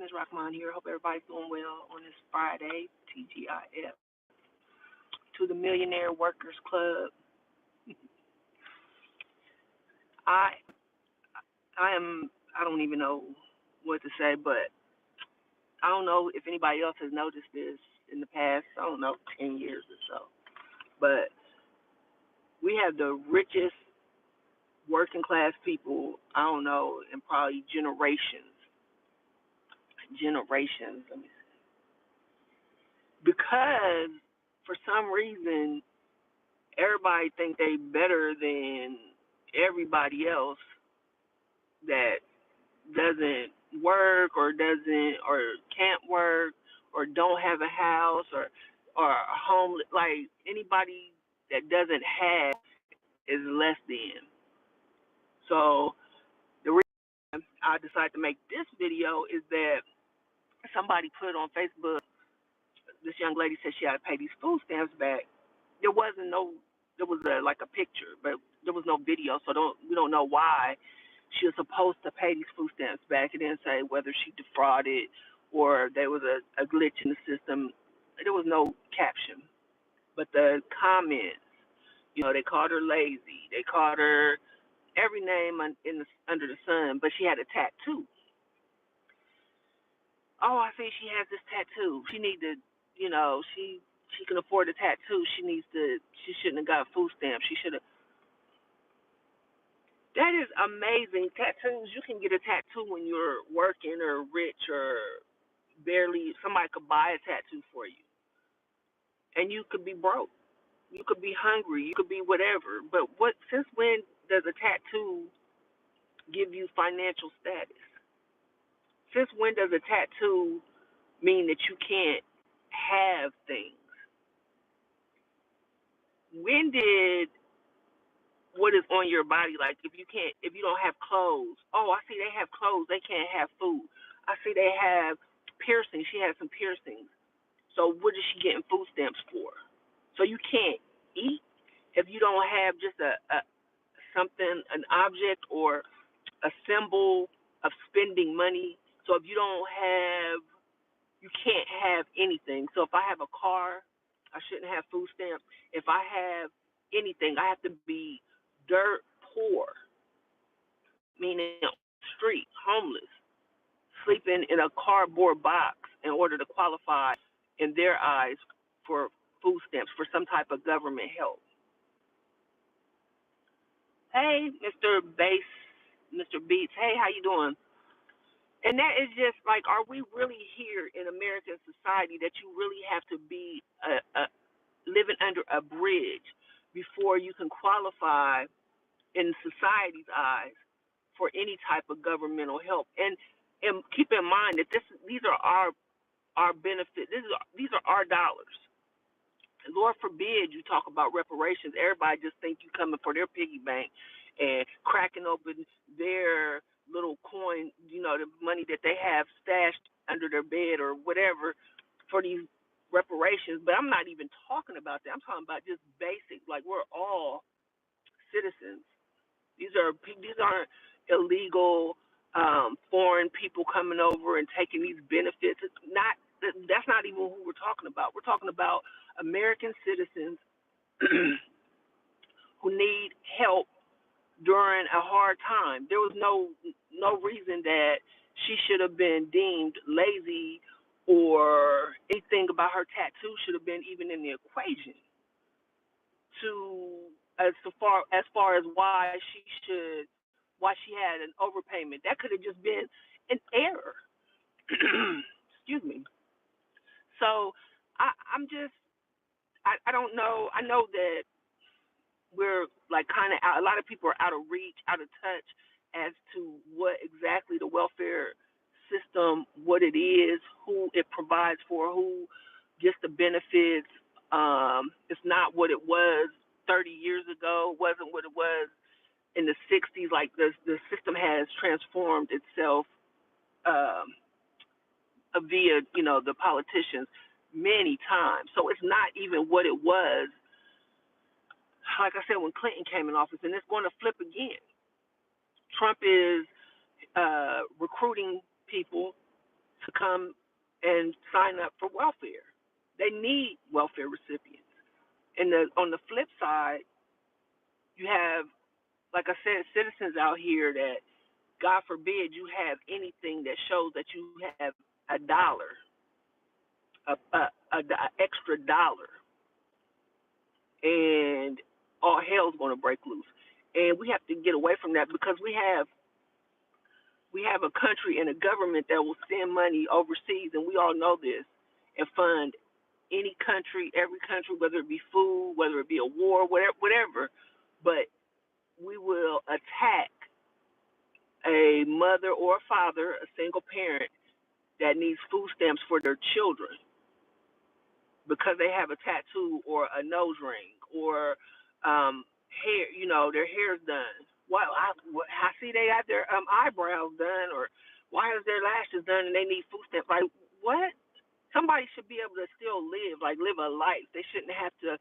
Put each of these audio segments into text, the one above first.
MzRockMon here. Hope everybody's doing well on this Friday, TGIF. To the Millionaire Workers Club. I I don't even know what to say, but I don't know if anybody else has noticed this in the past, I don't know, 10 years or so. But we have the richest working class people, I don't know, in probably generations. Generations. Let me see. Because for some reason everybody think they better than everybody else that doesn't work or doesn't or can't work or don't have a house or homeless, like anybody that doesn't have is less than. So the reason I decided to make this video is that somebody put on Facebook, this young lady said she had to pay these food stamps back. There wasn't no, there was like a picture, but there was no video, so we don't know why she was supposed to pay these food stamps back. It didn't say whether she defrauded or there was a glitch in the system. There was no caption, but the comments, they called her lazy. They called her every name under the sun, but she had a tattoo. Oh, I see she has this tattoo. She need to, she can afford a tattoo. She shouldn't have got food stamps. She should have. That is amazing. Tattoos, you can get a tattoo when you're working or rich or barely, somebody could buy a tattoo for you. And you could be broke. You could be hungry. You could be whatever. But since when does a tattoo give you financial status? Since when does a tattoo mean that you can't have things? When did what is on your body, like if you don't have clothes, oh, I see they have clothes, they can't have food. I see they have piercings, she has some piercings. So what is she getting food stamps for? So you can't eat if you don't have just a something, an object or a symbol of spending money. So if you don't have, you can't have anything. So if I have a car, I shouldn't have food stamps. If I have anything, I have to be dirt poor, meaning street, homeless, sleeping in a cardboard box in order to qualify in their eyes for food stamps, for some type of government help. Hey, Mr. Bass, Mr. Beats, hey, how you doing? And that is just like, are we really here in American society that you really have to be living under a bridge before you can qualify in society's eyes for any type of governmental help? And keep in mind that these are our benefits. These are our dollars. Lord forbid you talk about reparations. Everybody just think you coming for their piggy bank and cracking open their little coin, the money that they have stashed under their bed or whatever for these reparations. But I'm not even talking about that. I'm talking about just basic, like we're all citizens. These aren't illegal foreign people coming over and taking these benefits. That's not even who we're talking about. We're talking about American citizens who need help during a hard time. There was no reason that she should have been deemed lazy or anything about her tattoo should have been even in the equation to as far as why she had an overpayment. That could have just been an error. Excuse me. So I don't know. I know that we're like kind of out. A lot of people are out of reach, out of touch as to what exactly the welfare system, what it is, who it provides for, who gets the benefits. It's not what it was 30 years ago. It wasn't what it was in the 60s. Like the system has transformed itself via the politicians many times. So it's not even what it was, like I said, when Clinton came in office, and it's going to flip again. Trump is recruiting people to come and sign up for welfare. They need welfare recipients. And on the flip side, you have, like I said, citizens out here that, God forbid, you have anything that shows that you have a dollar, a extra dollar, and all hell's going to break loose. And we have to get away from that because we have a country and a government that will send money overseas, and we all know this, and fund any country, every country, whether it be food, whether it be a war, whatever. But we will attack a mother or a father, a single parent that needs food stamps for their children because they have a tattoo or a nose ring or hair, their hair's done. I see they have their eyebrows done, or why is their lashes done and they need food stamps? Like, what? Somebody should be able to still live a life. They shouldn't have to,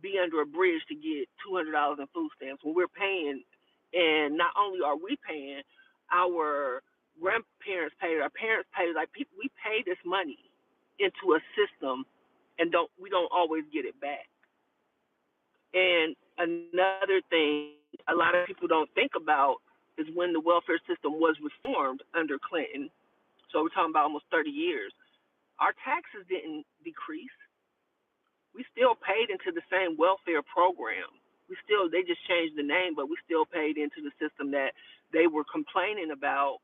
be under a bridge to get $200 in food stamps when we're paying. And not only are we paying, our grandparents paid, our parents paid. Like, people, we pay this money into a system, and we don't always get it back. And another thing a lot of people don't think about is when the welfare system was reformed under Clinton. So we're talking about almost 30 years. Our taxes didn't decrease. We still paid into the same welfare program. They just changed the name, but we still paid into the system that they were complaining about,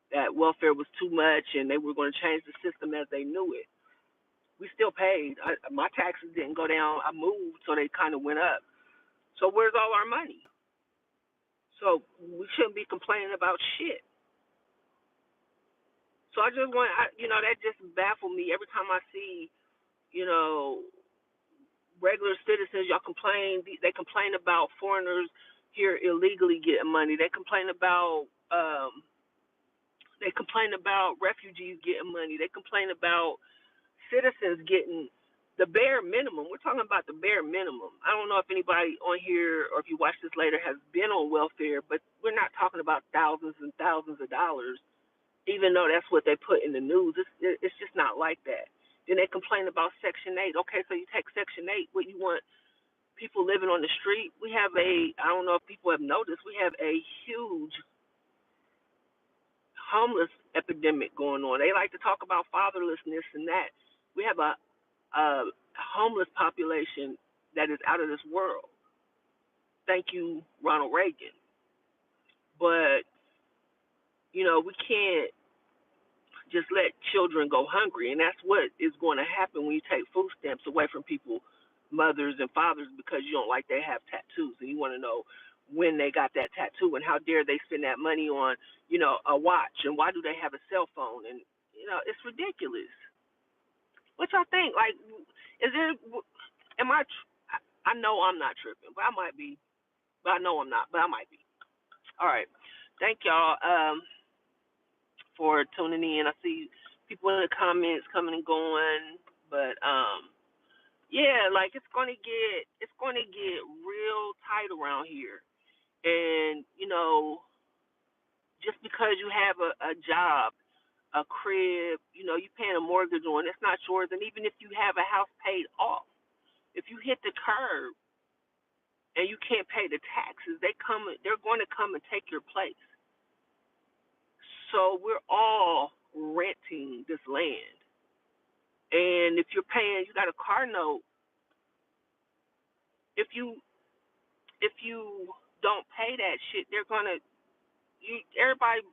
that welfare was too much and they were going to change the system as they knew it. We still paid. My taxes didn't go down. I moved, so they kind of went up. So where's all our money? So we shouldn't be complaining about shit. So I just that just baffled me every time I see, you know, regular citizens. Y'all complain. They complain about foreigners here illegally getting money. They complain about refugees getting money. They complain about citizens getting the bare minimum. We're talking about the bare minimum. I don't know if anybody on here or if you watch this later has been on welfare, but we're not talking about thousands and thousands of dollars, even though that's what they put in the news. It's just not like that. Then they complain about Section 8. Okay, so you take Section 8, what you want people living on the street? I don't know if people have noticed, we have a huge homeless epidemic going on. They like to talk about fatherlessness and that. We have a homeless population that is out of this world. Thank you, Ronald Reagan. But, we can't just let children go hungry. And that's what is going to happen when you take food stamps away from people, mothers and fathers, because you don't like they have tattoos and you want to know when they got that tattoo and how dare they spend that money on, a watch, and why do they have a cell phone? And, it's ridiculous. What y'all think? Like, is there, I know I'm not tripping, but I might be. But I know I'm not, but I might be. All right. Thank y'all for tuning in. I see people in the comments coming and going, but yeah, like it's gonna get real tight around here. And, just because you have a job, a crib, you paying a mortgage on, it's not yours. And even if you have a house paid off, if you hit the curb and you can't pay the taxes, they're going to come and take your place. So we're all renting this land. And if you're paying, you got a car note, if you don't pay that shit,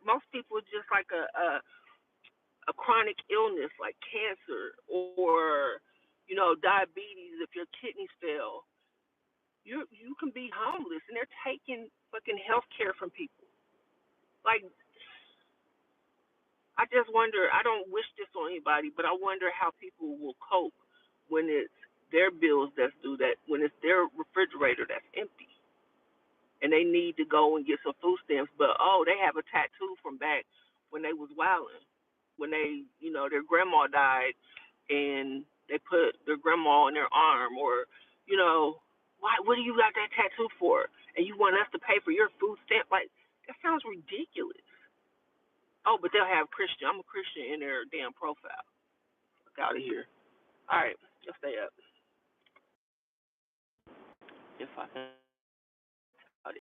most people just like a chronic illness like cancer or, diabetes, if your kidneys fail, you can be homeless, and they're taking fucking health care from people. Like, I just wonder, I don't wish this on anybody, but I wonder how people will cope when it's their bills that's due, that when it's their refrigerator that's empty and they need to go and get some food stamps, but they have a tattoo from back when they was wilding, when their grandma died and they put their grandma on their arm, or, what do you got that tattoo for? And you want us to pay for your food stamp? Like, that sounds ridiculous. Oh, but they'll have Christian. I'm a Christian in their damn profile. Look out of here. All right, let's stay up. If I can.